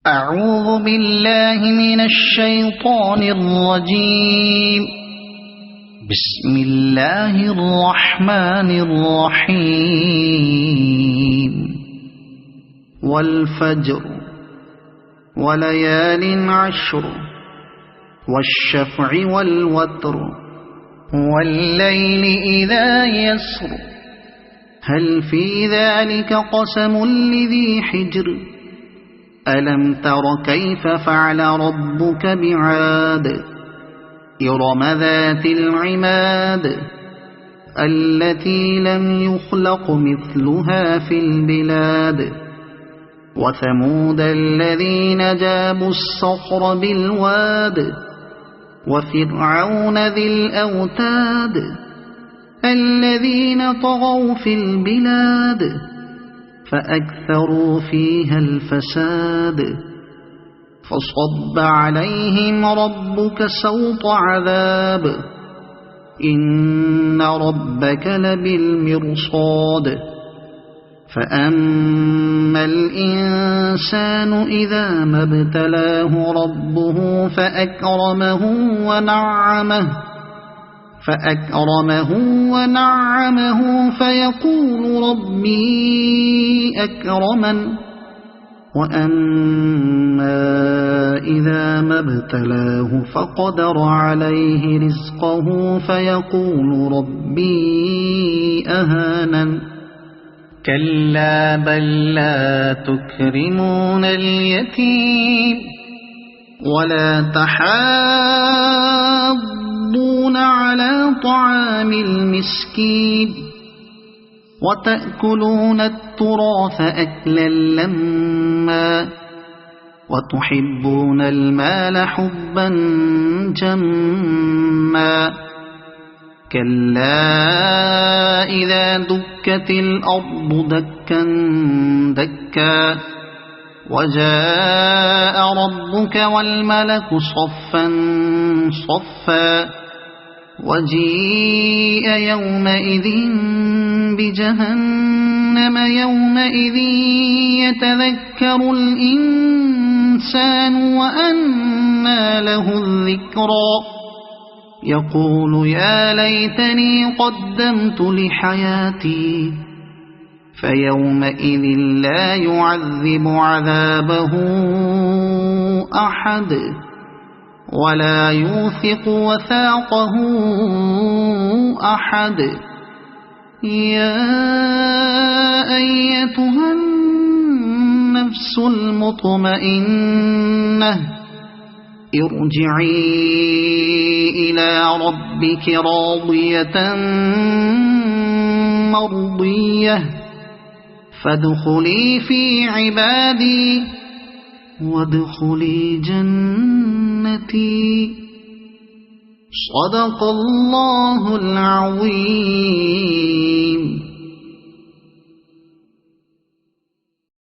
أعوذ بالله من الشيطان الرجيم. بسم الله الرحمن الرحيم. والفجر وليال عشر والشفع والوتر والليل إذا يسر هل في ذلك قسم لذي حجر ألم تر كيف فعل ربك بعاد إرم ذات العماد التي لم يخلق مثلها في البلاد وثمود الذين جابوا الصخر بالواد وفرعون ذي الأوتاد الذين طغوا في البلاد فأكثروا فيها الفساد فصب عليهم ربك سوط عذاب إن ربك لبالمرصاد فأما الإنسان إذا ما ابتلاه ربه فأكرمه ونعمه فيقول ربي أكرمن وأما إذا ما ابتلاه فقدر عليه رزقه فيقول ربي أهانن كلا بل لا تكرمون اليتيم ولا تحاضون على طعام المسكين وتأكلون التراث أكلا لما وتحبون المال حبا جما كلا إذا دكت الأرض دكا دكا وجاء ربك والملك صفا صفا وجيء يومئذ بجهنم يومئذ يتذكر الإنسان وأنى له الذكرى يقول يا ليتني قدمت لحياتي فيومئذ لا يعذب عذابه أحد ولا يوثق وثاقه أحد يا أيتها النفس المطمئنة ارجعي إلى ربك راضية مرضية فادخلي في عبادي وادخلي جنتي صدق الله العظيم.